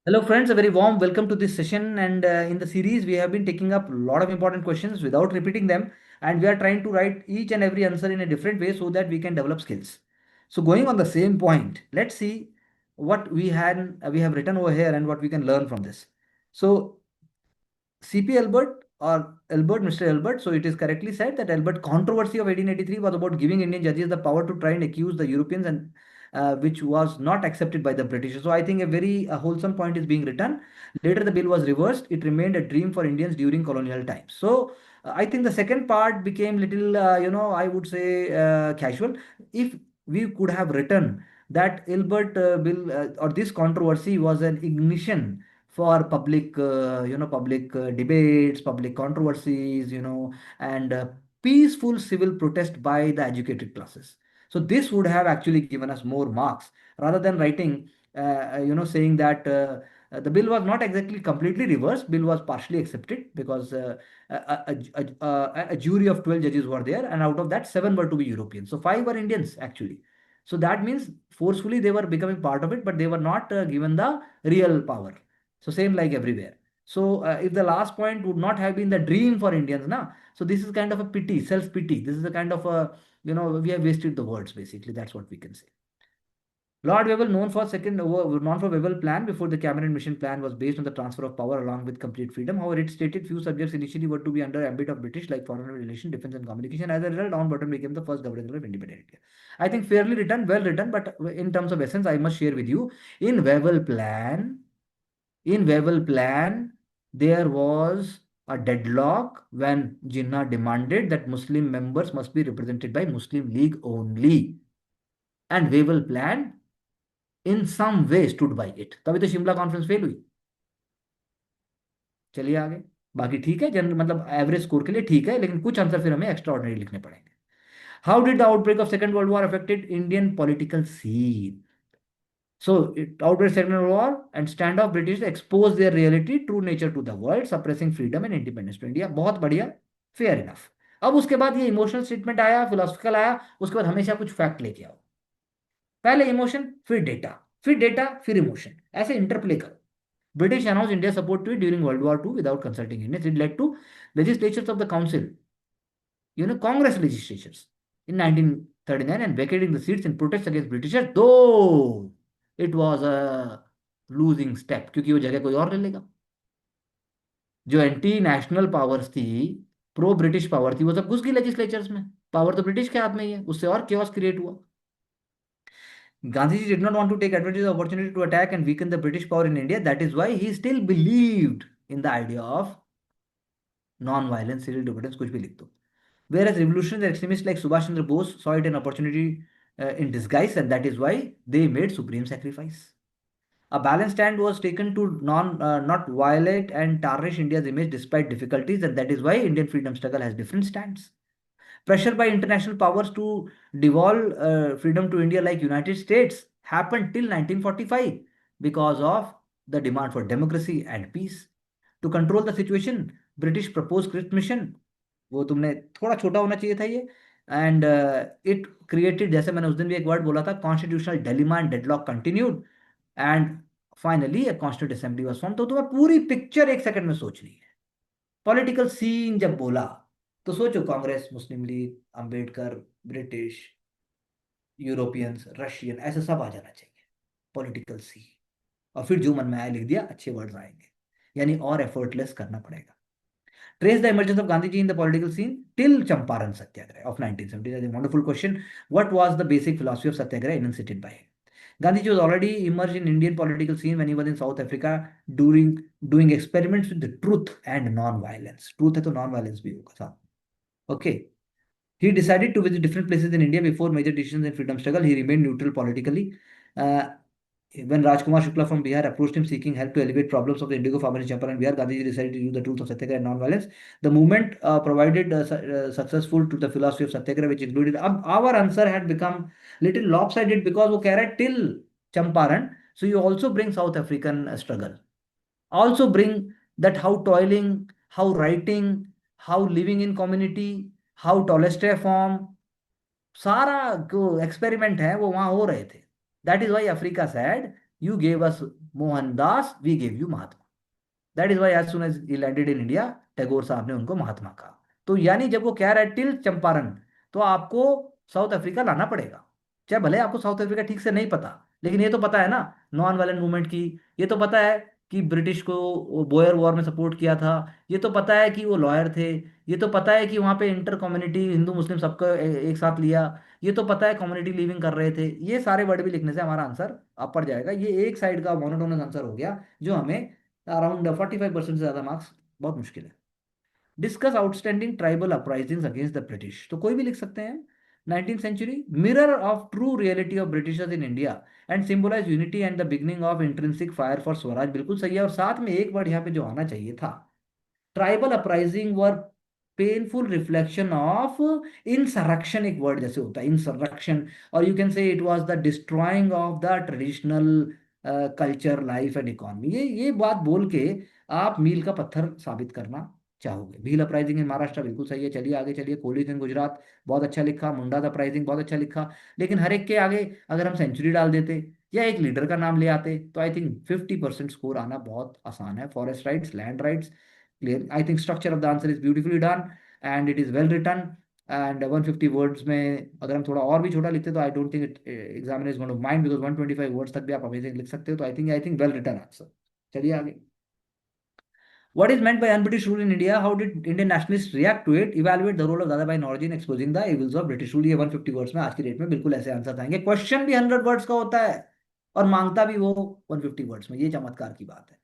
Hello, friends. A very warm welcome to this session. And in the series, we have been taking up a lot of important questions without repeating them. And we are trying to write each and every answer in a different way so that we can develop skills. So, going on the same point, let's see what we have written over here and what we can learn from this. So, CP Albert or Albert, Mr. Albert. So it is correctly said that Albert controversy of 1883 was about giving Indian judges the power to try and accuse the Europeans and which was not accepted by the British. So I think a very wholesome point is being written. Later the bill was reversed. It remained a dream for Indians during colonial times. So I think the second part became little, I would say casual. If we could have written that Albert bill or this controversy was an ignition for public public debates, public controversies, and peaceful civil protest by the educated classes. So this would have actually given us more marks rather than writing saying that the bill was not exactly completely reversed. Bill was partially accepted because a jury of 12 judges were there, and out of that 7 were to be Europeans, so 5 were Indians actually. So that means forcefully they were becoming part of it, but they were not given the real power. So same like everywhere. So if the last point would not have been the dream for Indians, na, so this is kind of a pity, self pity. This is a kind of a, we have wasted the words basically. That's what we can say. Lord Wavell, known for Wavell plan before the cabinet mission plan was based on the transfer of power along with complete freedom. However, it stated few subjects initially were to be under ambit of British like foreign relation, defense and communication. As a result, Mountbatten became the first governor of independent India. I think fairly written, well written, but in terms of essence, I must share with you in Wavell plan. In Wavell plan, there was a deadlock when Jinnah demanded that Muslim members must be represented by Muslim League only. And Wavell plan in some way stood by it. तभी तो Shimla conference fail हुई. चलिए आगे. बाकी ठीक है, general मतलब average score के लिए ठीक है, लेकिन कुछ आंसर फिर हमें एक्स्ट्रा ऑर्डिनरी लिखने पड़ेंगे. How did the outbreak of second world war affected Indian political scene? So, outbreak Second World War and standoff British expose their reality, true nature to the world, suppressing freedom and independence to India. बहुत बढ़िया, fair enough. अब उसके बाद ये emotional statement आया, philosophical आया, उसके बाद हमेशा कुछ फैक्ट लेके आओ. पहले इमोशन, फिर डेटा, फिर डेटा, फिर इमोशन, ऐसे इंटरप्ले करो. British announced India's support to it during World War II without consulting Indians. It led to legislatures of the council, Congress legislatures in 1939 and vacating the seats in protest against Britishers, though it was a losing step क्योंकि वो जगह कोई और ले लेगा. जो anti national powers थी, pro British power थी, वो सब घुस गई लेजिस्लेचर्स में. पावर तो ब्रिटिश के हाथ में ही है, उससे और chaos क्रिएट हुआ. Gandhiji did not want to take advantage of the opportunity to attack and weaken the British power in India. That is why he still believed in the idea of non-violent civil disobedience. कुछ भी लिख दो. Whereas revolutionary extremists like Subhash Chandra Bose saw it an opportunity in disguise, and that is why they made supreme sacrifice. A balanced stand was taken to not violate and tarnish India's image despite difficulties, and that is why Indian freedom struggle has different stands. Pressure by international powers to devolve freedom to India, like United States, happened till 1945 because of the demand for democracy and peace. To control the situation, British proposed Crisp mission. वो तुमने थोड़ा छोटा होना चाहिए था ये. And it created, जैसे मैंने उस दिन भी एक वर्ड बोला था, constitutional dilemma and deadlock continued. And finally a constituent assembly was formed. तो तुम्हें पूरी पिक्चर एक सेकंड में सोचनी है. पॉलिटिकल सीन जब बोला तो सोचो, Congress, Muslim League, Ambedkar, British, Europeans, Russian, ऐसे सब आ जाना चाहिए पॉलिटिकल सीन. और फिर जो मन में आया लिख दिया, अच्छे वर्ड्स आएंगे. यानी और एफर्टलेस करना पड़ेगा. Trace the emergence of Gandhiji in the political scene till Champaran Satyagraha of 1970. That's a wonderful question. What was the basic philosophy of Satyagraha enunciated by him? Gandhiji was already immersed in Indian political scene when he was in South Africa during doing experiments with the truth and non-violence. Truth है तो non-violence भी होगा साथ. Okay. He decided to visit different places in India before major decisions in freedom struggle. He remained neutral politically. Uh, when Rajkumar Shukla from Bihar approached him seeking help to alleviate problems of the indigo farmers in Champaran, Bihar, Gandhiji decided to use the truth of Satyagraha and non-violence. The movement provided successful to the philosophy of Satyagraha, which included. Our answer had become little lopsided because वो कह रहा है till Champaran. So you also bring South African struggle. Also bring that how toiling, how writing, how living in community, how Tolstoy form, सारा जो experiment है वो वहां हो रहे थे. That is why Africa said you gave us Mohandas, we gave you Mahatma. That is why as soon as he landed in India, Tagore साहब ने उनको महात्मा कहा। तो यानी जब वो कह रहा है टिल चंपारण, तो आपको साउथ अफ्रीका लाना पड़ेगा। चाहे भले आपको साउथ अफ्रीका ठीक से नहीं पता, लेकिन ये तो पता है ना नॉन वायलेंट मूवमेंट की। ये तो पता है कि ब्रिटिश को बोयर वॉर में सपोर्ट किया था। ये तो पता है कि वो लॉयर थे। ये तो पता है कि वहाँ पे इंटर कम्युनिटी हिंदू मुस्लिम सबको एक साथ लिया। ये तो पता है कम्युनिटी लिविंग कर रहे थे। ये सारे वर्ड भी लिखने से हमारा आंसर आप पड़ जाएगा। ये एक साइड का मोनोटोनस आंसर हो गया, जो हमें अराउंड 45% से ज्यादा मार्क्स, बहुत मुश्किल है। Discuss outstanding tribal uprisings against the British, तो कोई भी लिख सकते हैं। 19th century mirror of true reality of Britishers in India and symbolize unity and the beginning of intrinsic fire for Swaraj, बिल्कुल सही है। और साथ में एक वर्ड यहाँ पे जो आना चाहिए था, tribal uprising were painful reflection of insurrection, एक वर्ड जैसे होता है इंसरक्शन, और you can say it was the destroying of the traditional culture life and economy. ये बात बोल के आप मील का पत्थर साबित करना चाहोगे। भील अपराइजिंग इन महाराष्ट्र, बिल्कुल सही है। चलिए आगे चलिए। कोहली इन गुजरात, बहुत अच्छा लिखा। मुंडा अपराइजिंग, बहुत अच्छा लिखा। लेकिन हर एक के आगे अगर हम सेंचुरी डाल देते या एक लीडर का नाम ले आते, तो आई थिंक 50% स्कोर आना बहुत आसान है। Forest rights, land rights, clear. I think structure of the answer is beautifully done and it is well written. And 150 words में अगर हम थोड़ा और भी छोटा लिखते तो I don't think examiner is going to mind, because 125 words तक भी आप अमेजिंग लिख सकते हो। तो I think well written answer. चलिए आगे। What is meant by un-British rule in India? How did Indian nationalists react to it? Evaluate the role of Dadabhai Naoroji in exposing the evils of British rule। ये 150 words में आज की date में बिल्कुल ऐसे answer आएंगे। Question भी 100 words का होता है और मांगता भी वो 150 वर्ड्स में। ये चमत्कार की बात है।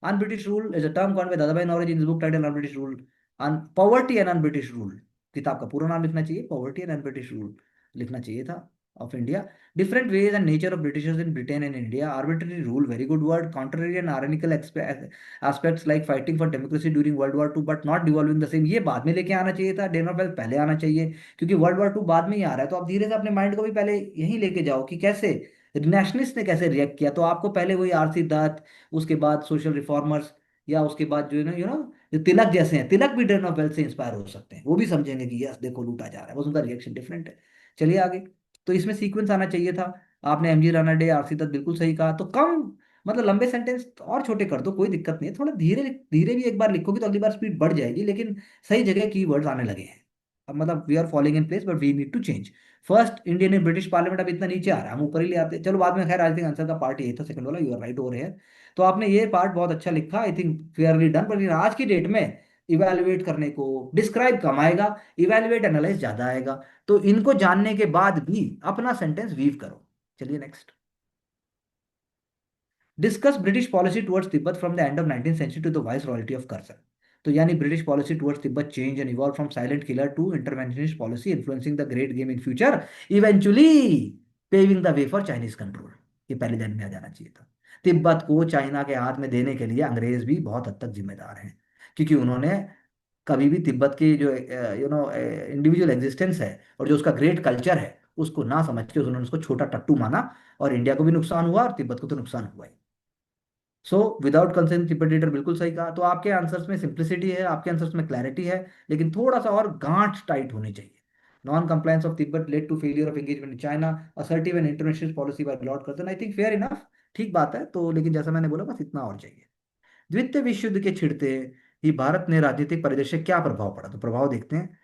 Un-British rule is a term coined by Dadabhai Naoroji in his book title un-British rule. On poverty and un-British rule, किताब का पूरा नाम लिखना चाहिए, पॉवर्टी एंड अन-ब्रिटिश रूल लिखना चाहिए था, of India. Different ways and nature of Britishers in Britain and India. Arbitrary rule, very good word. Contrary and tyrannical aspects like fighting for democracy during World War II but not devolving the same, ये बाद में लेके आना चाहिए था। Dane of wealth पहले आना चाहिए, क्योंकि वर्ल्ड वॉर टू बाद में ही आ रहा है। तो आप धीरे से अपने माइंड को भी पहले यहीं लेके जाओ कि कैसे नेशनलिस्ट ने कैसे रिएक्ट किया। तो आपको पहले वही आरसी दत्त, उसके बाद सोशल रिफॉर्मर्स, या उसके बाद जो है ना जो तिलक जैसे हैं, तिलक भी डेन ऑफ वेल्थ से इंस्पायर हो सकते हैं। वो भी समझेंगे कि यस देखो लूटा जा रहा है, बस उनका रिएक्शन डिफरेंट है। चलिए आगे। तो इसमें सीक्वेंस आना चाहिए था। आपने MG Ranade, RC Dutt, बिल्कुल सही कहा। तो कम, मतलब लंबे सेंटेंस और छोटे कर दो, कोई दिक्कत नहीं है। थोड़ा धीरे धीरे भी एक बार लिखोगे तो अगली बार स्पीड बढ़ जाएगी, लेकिन सही जगह की वर्ड्स आने लगे हैं। अब मतलब we are following in place but we need to change. First Indian in British parliament, अब इतना नीचे आ रहा है, हम ऊपर ही ले आते हैं। चलो बाद में, खैर आई थिंक आंसर का पार्ट यही था सेकंड वाला, यू आर राइट ओवर है। तो आपने ये पार्ट बहुत अच्छा लिखा, आई थिंक फेयरली डन। पर आज की डेट में इवेल्युएट करने को डिस्क्राइब कम आएगा, इवेल्युएट एनालाइज ज्यादा आएगा। तो इनको जानने के बाद भी अपना सेंटेंस वीव करो। चलिए next. Discuss British policy towards Tibet from the end of 19th century to the viceroyalty of Curzon. तो यानी British policy towards Tibet change and evolve from silent killer to interventionist policy influencing the great game in future, eventually paving the way for Chinese control. ये पहले ध्यान में आ जाना चाहिए था। तिब्बत को चाइना के हाथ में देने के लिए अंग्रेज भी बहुत हद तक जिम्मेदार हैं, क्योंकि उन्होंने कभी भी तिब्बत की जो इंडिविजुअल एग्जिस्टेंस है और जो उसका ग्रेट कल्चर है उसको ना समझ के उन्होंने उसको छोटा टट्टू माना, और इंडिया को भी नुकसान हुआ और तिब्बत को तो नुकसान हुआ ही। सो विदाउट कंसेंट तिब्बत, बिल्कुल सही कहा। तो आपके आंसर्स में सिंप्लिसिटी है, आपके आंसर्स में क्लैरिटी है, लेकिन थोड़ा सा और गांठ टाइट होनी चाहिए। Non compliance of Tibet led to failure of engagement in China, assertive and international policy by Lord Curzon. I think fair enough, ठीक बात है। तो लेकिन जैसा मैंने बोला, बस इतना और चाहिए। द्वितीय विश्व युद्ध के छिड़ते ही भारत ने राजनीतिक परिदृश्य क्या प्रभाव पड़ा, तो प्रभाव देखते हैं।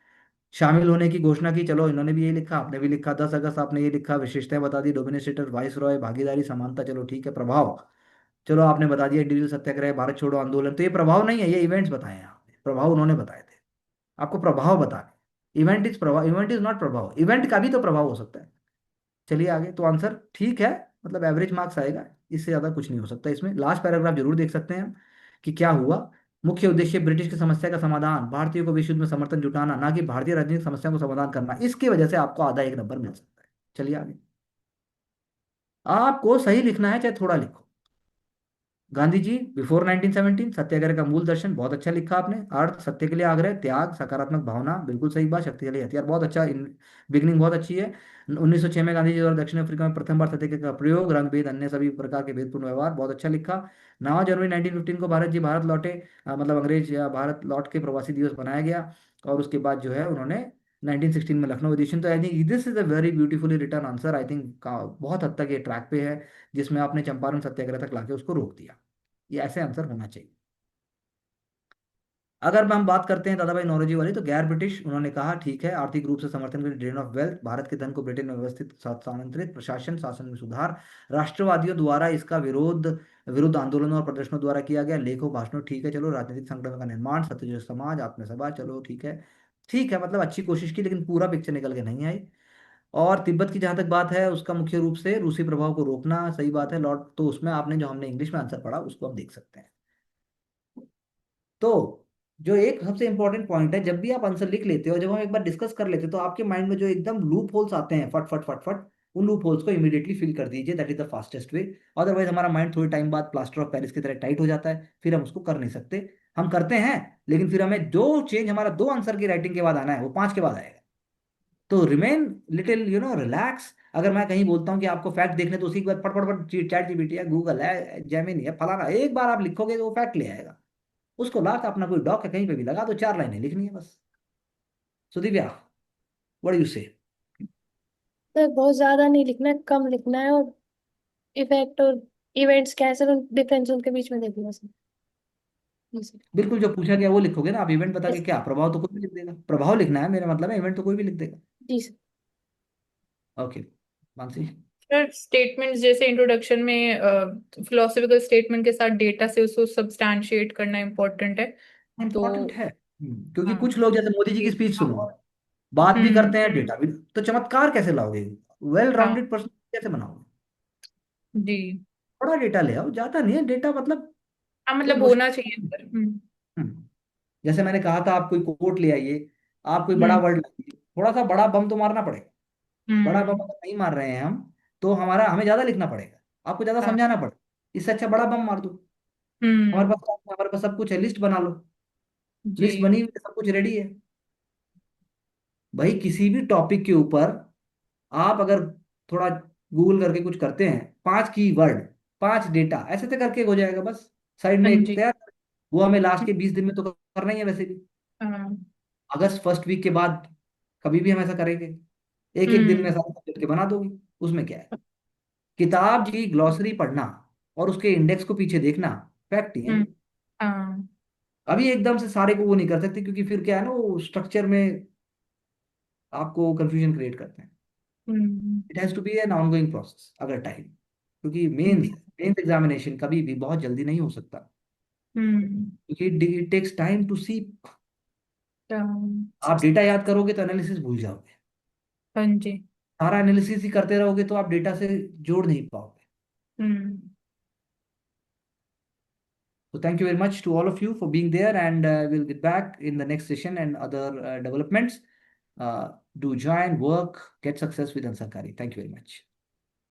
शामिल होने की घोषणा की, चलो इन्होंने भी यही लिखा, आपने भी लिखा। 10 अगस्त आपने ये लिखा, विशेषताएं बता दी, डोमिनेटेटर वाइस रॉय, भागीदारी समानता, चलो ठीक है। प्रभाव, चलो आपने बता दिया, डील सत्याग्रह, भारत छोड़ो आंदोलन। तो ये प्रभाव नहीं है, ये इवेंट्स बताए हैं आपने, प्रभाव उन्होंने बताए थे। आपको प्रभाव बताने, इवेंट इज प्रभाव, इवेंट इज नॉट प्रभाव। इवेंट का भी तो प्रभाव हो सकता है। चलिए आगे। तो आंसर ठीक है, मतलब एवरेज मार्क्स आएगा, इससे ज्यादा कुछ नहीं हो सकता इसमें। लास्ट पैराग्राफ जरूर देख सकते हैं हम कि क्या हुआ। मुख्य उद्देश्य ब्रिटिश की समस्या का समाधान, भारतीयों को विश्व युद्ध में समर्थन जुटाना, ना कि भारतीय राजनीतिक समस्या को समाधान करना। इसकी वजह से आपको आधा एक नंबर मिल सकता है। चलिए आगे। आपको सही लिखना है, चाहे थोड़ा लिखो। गांधी जी बिफोर 1917, सत्याग्रह का मूल दर्शन, बहुत अच्छा लिखा आपने। अर्थ, सत्य के लिए आग्रह, त्याग, सकारात्मक भावना, बिल्कुल सही बात। शक्तिशाली हथियार, बहुत अच्छा। बिगनिंग बहुत अच्छी है। 1906 में गांधी जी द्वारा दक्षिण अफ्रीका में प्रथम बार सत्याग्रह का प्रयोग, रंग भेद, अन्य सभी प्रकार के भेदपूर्ण व्यवहार, बहुत अच्छा लिखा। 9 जनवरी 1915 को भारत लौटे, मतलब अंग्रेज या भारत लौट के प्रवासी दिवस बनाया गया। और उसके बाद जो है उन्होंने 1916 में लखनऊ एडिशन। तो I think this is a very beautifully return answer. I think बहुत हद तक ये ट्रैक पे है, जिसमें आपने चंपारण सत्याग्रह तक लाके उसको रोक दिया। ये ऐसे आंसर होना चाहिए। अगर हम बात करते हैं दादाभाई नौरोजी वाली, तो गैर ब्रिटिश, उन्होंने कहा ठीक है, आर्थिक रूप से समर्थन के लिए ड्रेन ऑफ वेल्थ, भारत के धन को ब्रिटेन में व्यवस्थित स्थानांतरित, प्रशासन शासन में सुधार, राष्ट्रवादियों द्वारा इसका विरुद्ध आंदोलनों और प्रदर्शनों द्वारा किया गया, लेखों भाषणों, ठीक है चलो, राजनीतिक संगठनों का निर्माण, सत्यशोधक समाज, आत्मसभा, चलो ठीक है। ठीक है, मतलब अच्छी कोशिश की, लेकिन पूरा पिक्चर निकल के नहीं आई। और तिब्बत की जहां तक बात है, उसका मुख्य रूप से रूसी प्रभाव को रोकना, सही बात है लॉर्ड। तो उसमें आपने जो हमने इंग्लिश में आंसर पढ़ा उसको हम देख सकते हैं। तो जो एक सबसे इंपॉर्टेंट पॉइंट है, जब भी आप आंसर लिख लेते हो, जब हम एक बार डिस्कस कर लेते हैं, तो आपके माइंड में जो एकदम लूप होल्स आते हैं फट फट फट फट, उन लूप होल्स को इमीडिएटली फिल कर दीजिए। That is the fastest way. Otherwise हमारा माइंड थोड़ी टाइम बाद प्लास्टर ऑफ पेरिस की तरह टाइट हो जाता है, फिर हम उसको कर नहीं सकते। हम करते हैं, लेकिन फिर हमें जो चेंज हमारा दो आंसर की राइटिंग के बाद आना है, वो पांच के बाद आएगा। तो रिमेन लिटिल रिलैक्स। अगर मैं कहीं बोलता हूँ कि आपको फैक्ट देखने, तो उसी के बाद फट फट फट चैट जीपीटी है, गूगल है, जेमिनी है, फलाना, एक बार आप लिखोगे तो वो फैक्ट ले आएगा। उसको ला के अपना कोई डॉक है कहीं पे भी लगा दो, चार लाइनें लिखनी है बस। सो दिव्या, व्हाट यू से? तो बहुत ज्यादा नहीं लिखना है, कम लिखना है, और इफेक्ट और इवेंट्स क्या है सर, डिफरेंस उनके बीच में देखना है सर। जी सर। बिल्कुल, जो पूछा गया वो लिखोगे ना आप। इवेंट बता के यस। क्या, प्रभाव तो कोई भी लिख देगा। प्रभाव लिखना है, मेरा मतलब है, इवेंट तो कोई भी लिख देगा। जी sir. Okay, Mansi. Sir statements जैसे इंट्रोडक्शन में फिलोसफिकल स्टेटमेंट के साथ डेटा से उसको सब्सटैंशिएट करना इम्पोर्टेंट है। तो इंपॉर्टेंट है। क्योंकि हाँ। कुछ लोग जैसे मोदी जी की जी। स्पीच हाँ सुनो, और बात भी हम्म। करते हैं, डेटा भी, तो चमत्कार कैसे लाओगे? वेल हाँ राउंडेड पर्सन कैसे बनाओगे? जी। बड़ा डेटा ले आओ, ज्यादा नहीं है डेटा, मतलब हाँ कोई मतलब होना मुश्किल। चाहिए सर। जैसे मैंने कहा था, आप कोई कोट ले आइए, आप कोई बड़ा हम्म। वर्ड लाइए, थोड़ा सा बड़ा बम तो मारना पड़ेगा। बड़ा बम हम्म। अगर नहीं मार रहे हैं हम, तो हमें ज्यादा लिखना पड़ेगा, आपको ज्यादा हाँ। समझाना पड़ेगा। इससे अच्छा बड़ा बम मार दो। हम्म। हमारे पास सब कुछ है, लिस्ट बना लो। जी। लिस्ट बनी हुई है, सब कुछ रेडी है। भाई किसी भी टॉपिक के ऊपर आप अगर थोड़ा गूगल करके कुछ करते हैं, पांच की वर्ड, पांच डेटा, ऐसे तो करके हो जाएगा बस। साइड हाँ में एक जी। तैयार। वो हमें लास्ट के 20 दिन में तो करना ही है वैसे भी। हाँ। अगस्त फर्स्ट वीक के बाद कभी भी हम ऐसा करेंगे, एक एक दिन में हम्म। सारा सब्जेक्ट के बना दोगे। उसमें क्या है, किताब की ग्लॉसरी पढ़ना और उसके इंडेक्स को पीछे देखना, फैक्ट ही है। हम्म। हाँ। अभी एकदम से सारे को वो नहीं कर सकते, क्योंकि फिर क्या है ना, वो स्ट्रक्चर में आपको कंफ्यूजन क्रिएट करते हैं। हम्म। It has to be an ongoing process, अगर टाइम, क्योंकि मेंस हम्म। मेंस एग्जामिनेशन कभी भी बहुत जल्दी नहीं हो सकता, हम्म। क्योंकि it takes time to see. हाँ आप डेटा याद करोगे तो एनालिसिस भूल जाओगे। हाँ जी। सारा एनालिसिस ही करते रहोगे तो आप डेटा से जोड़ नहीं पाओगे। हम्म। So thank you very much to all of you for being there, and we'll get back in the next session and other developments. Do join, work, get success with Ansarkari. Thank you very much.